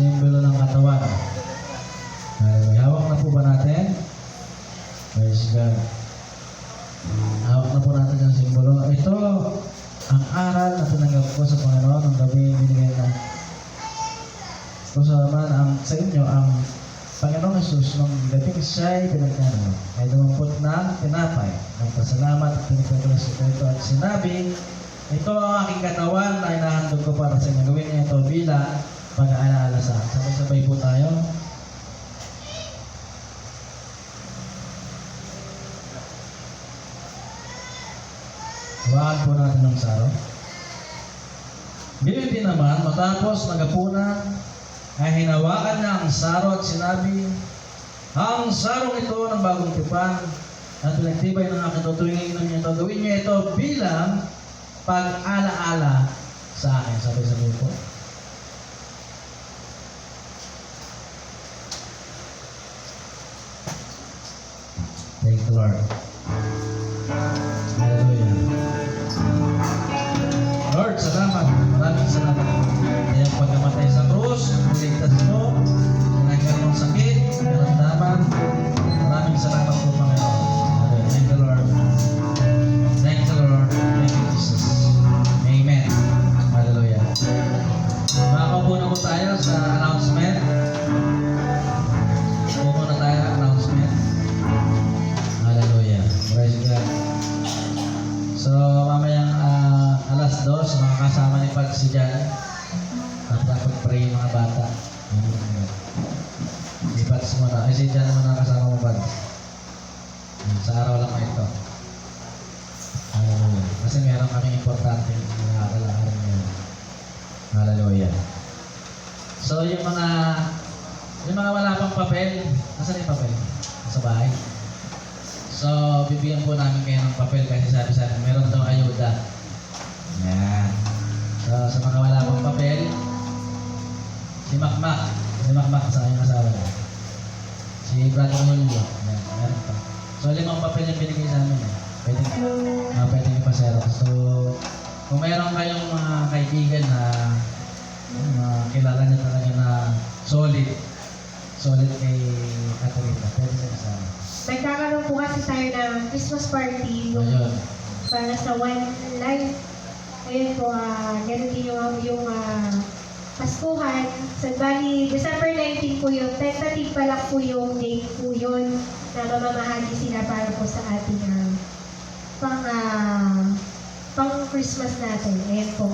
simbolo ng katawan. May hawak na po ba natin? Praise God. Hawak na po natin yung simbolo. Ito, ang aral na tinanggap ko sa Panginoon ng gabi binigay na ko sa inyo ang Panginoong Jesus nung gabi siya'y pinagkano ay dumampot ng tinapay ng pasalamat at pinagkakalas ito at sinabi, ito ang aking katawan na inahandog ko para sa inyo. Gawin niyo ito bilang pag-aalaala sa akin. Sabay-sabay po tayo. Hawakan po natin ng saro. Ganyan din naman, matapos nagapunan, ay hinawakan niya ang saro at sinabi, ang sarong ito ng bagong tipan at pinagtibay ng aking tutuwing ng niyo ito. Gawin niyo ito bilang pag-alaala sa akin. Sabay-sabay po. Thank the Lord. Hallelujah. Lord, salamat. Maraming salamat. Kaya pagkamatay sa krus, ligtas mo, sinagyan mong sakit, karamdaman. Maraming salamat po, Panginoon. Thank the Lord. Thank the Lord. Thank you, Jesus. Amen. Hallelujah. Makakaupo na po tayo sa announcement. Upo na tayo announcement. Hallelujah. Praise God. So, mamayang alas 2, makakasama ni Pag si Jan. At pag-pray yung mga bata. Si Pats muna. Ay, si Jan muna kasama mo, Pag. Sa araw lang ito. Hallelujah. Kasi meron kaming importante mga kalahari ngayon. Hallelujah. So, yung mga wala pang papel, nasaan yung papel? Sa bahay. So, bibigyan po namin kayo ng papel kasi sabi sa akin, meron daw ayuda. Yan. So, sa mga wala pang papel, si Makmak sa kanyang asawa niya. Si Brother Julio. Yan, meron pa. So, 5 papel yung binigay sa amin. Pwede nyo pa xerox. So, kung meron kayong mga kaibigan na kilala niya talaga na solid kay Katerina, pwede sa kasama. Nagkakaroon po kasi tayo ng Christmas party para sa One Life. Ayun po, ganun din yung Paskuhan. So, bali, December 19 po yun. Tentative pa lang po yung date po yun na mamamahagi sila para po sa ating pang Christmas natin. Ayan po.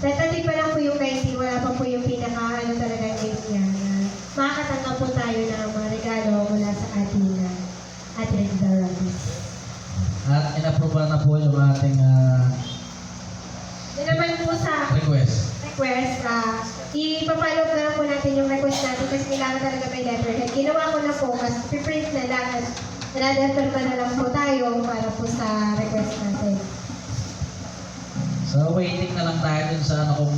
Tentative pa lang po yung 19. Wala pa po yung pinaka talaga date niya. Makakatanggap po tayo ng mga regalo mula sa ating At in-approve na po yung ating yun naman po sa request. Ipapalo na lang po natin yung request natin kasi kailangan talaga may letterhead. Ginawa ko na po kasi piprint na lang at na-defer na lang po tayo para po sa request natin. So waiting na lang tayo dun sa kung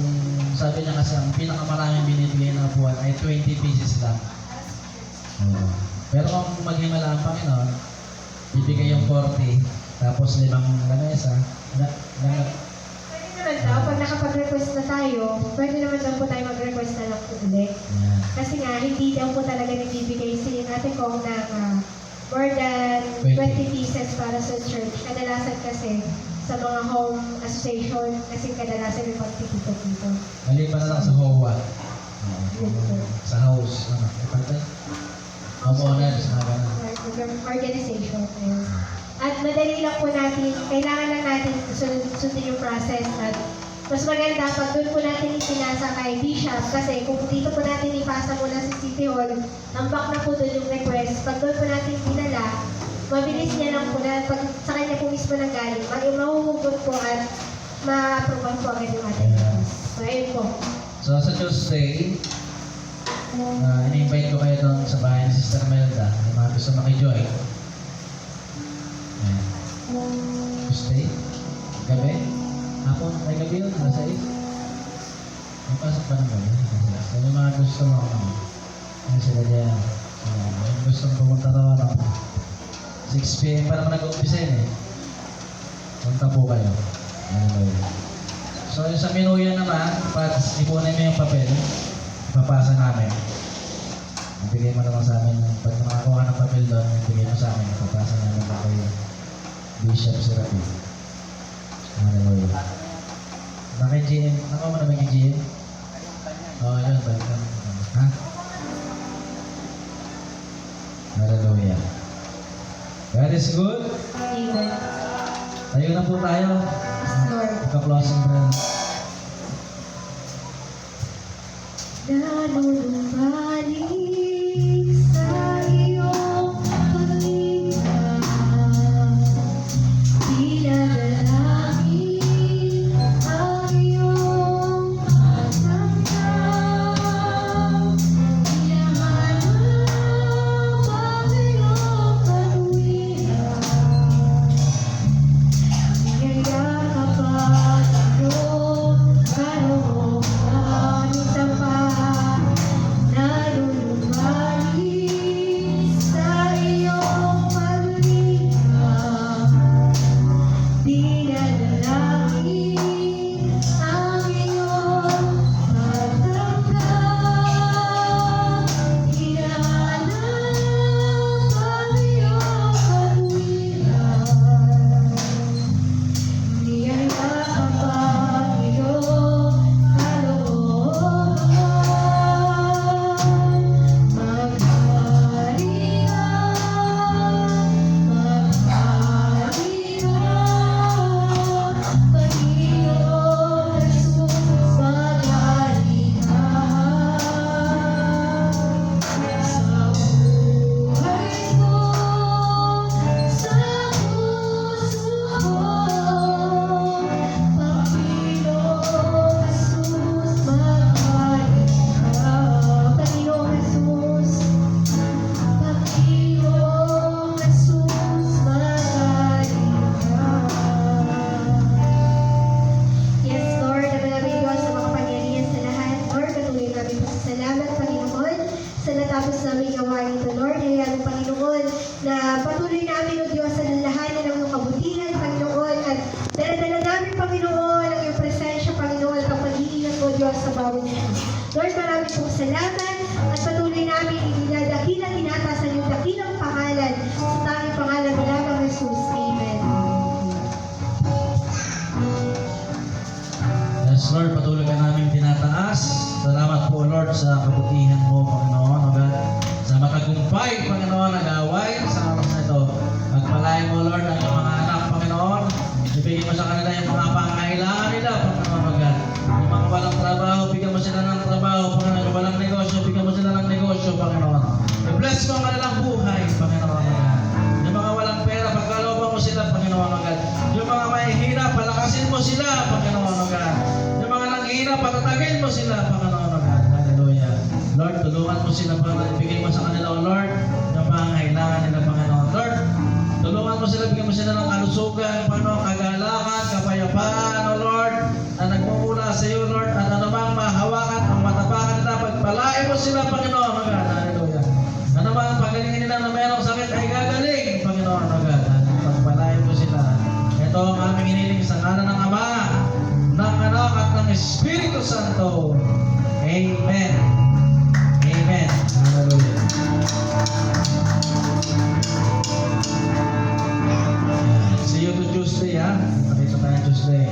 sabi niya kasi ang pinakamaraming binibigay na buwan ay 20 pieces lang. Pero kung maghimala ang Panginoon, ibigay yung 40, tapos 5 lamesa, Pwede naman daw, pag nakapag-request na tayo, pwede naman daw po tayo mag-request na lang po ulit. yan. Kasi nga, hindi daw po talaga nagbibigay si Ate Kong ng more than 20 20 pieces para sa church. Kadalasan kasi sa mga home association, kasi kadalasan may pagtitito-tito. Maliban na lang sa HOA. Yun po. Sa house, homeowners, mga ganun. Organization. Ayun. At madali lang po natin, kailangan lang natin sundin yung process at mas maganda pag doon po natin isinasa kay Bishop kasi kung dito po natin ipasa muna sa City Hall, tambak na po doon yung request. Pag doon po natin pinala, mabilis niya lang po na pag sa kanya po mismo nang galing, mahuhugot po at ma-approve po agad yung ating request. So, ayun po. So sa Tuesday, in-invite ko kayo doon sa bahay ni Sister Melda. Yung mga gusto makijoin. Ayan. Tuesday, gabi, hapon, ay gabi yun, alas 6. May pasok pa ng gabi. So yung mga gusto mo, ano sila dyan. Yung gusto mo pumunta raw, 6 p.m. pa naman nag-umpisa yun eh. Punta po kayo. So yung sa minuya naman, pag ipunin mo yung papel, papasa namin. Ibigay mo naman sa amin, pag nakakuha ng papel doon, ibigay mo sa amin, papasa namin pa kay Bishop Serapi. Hallelujah. Bakit GM? Nakuha mo naman yung GM? Oo, yun, balikan. Ha? Hallelujah. God is good. Amen. Tayo na po tayo. Lord. Ika-closing prayer. Nanunumbalik sa iyong paglinga, dinadalangin ang iyong pagtanggap, hinahanap ang iyong kaluwihan. Niyayakap ang iyong kalooban sa nanunumbalik sa iyong paglinga, dinadalangin ang iyong pagtanggap, hinahanap ang iyong kaluwihan. Niyayakap ang iyong kalooban, maghari ka, Panginoon Jesus, maghari ka sa buhay ko, sa puso ko. Panginoong Jesus, maghari ka. Panginoong Jesus, Panginoong Jesus, maghari ka. Yes, Lord, namin Diyos sa mga pangyarihan sa lahat. Lord, patuloy namin pasasalamat, Panginoon, sa natapos namin gawain ito, Lord. Hayaan mo, Panginoon, na patuloy namin, O Diyos, sa lalahanan ng iyong kabutihan, Panginoon, at daladala namin, Panginoon, ang iyong presensya, Panginoon, at ang pag-iingat mo, Diyos, sa bawat isa. Lord, maraming pong salamat at patuloy namin idinadakilang tinataas ang iyong dakilang pangalan sa tanging pangalan mo lamang, Jesus. Amen. Yes, Lord, patuloy ka namin tinataas. Salamat po, Lord, sa kabutihan mo, Panginoon. O God, sa matagumpay, Panginoon, nag-away sa oras na ito. Pagpalain mo, Lord, ang iyong mga anak, Panginoon. Ibigay mo sa kanila yung mga pangailangan nila, Panginoon, O God. Yung mga walang trabaho, bigyan mo sila ng trabaho, Panginoon. Yung walang negosyo, bigyan mo sila ng negosyo, Panginoon. I-bless mo ang kanilang buhay, Panginoon, O God. Yung mga walang pera, pagkalooban mo sila, Panginoon, O God. Yung mga mahihina, palakasin mo sila, Panginoon, O God. Yung mga nanghihina, patatagin mo sila, Panginoon, O God. Hallelujah. Lord, tulungan mo sila, Panginoon. Ibigay mo sa kanila, O Lord, yung pangailangan nila, Panginoon. Lord, tulungan mo sila, bigyan mo sila ng kalusugan, Panginoon, kagalakan, kapayapaan, O Lord, na nagmumula sa iyo, Lord, at anumang mahawakan, ang matapakan nila, pagpalain mo sila, Panginoon, O God. Hallelujah. Anumang pagalingin nila ng ngalan ng Ama, ng Anak at ng Espiritu Santo. Amen. Amen. Hallelujah. See you to Tuesday, ha? Nakita tayo Tuesday.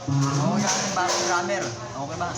Oo, yan yung bagong drummer. Okay ba?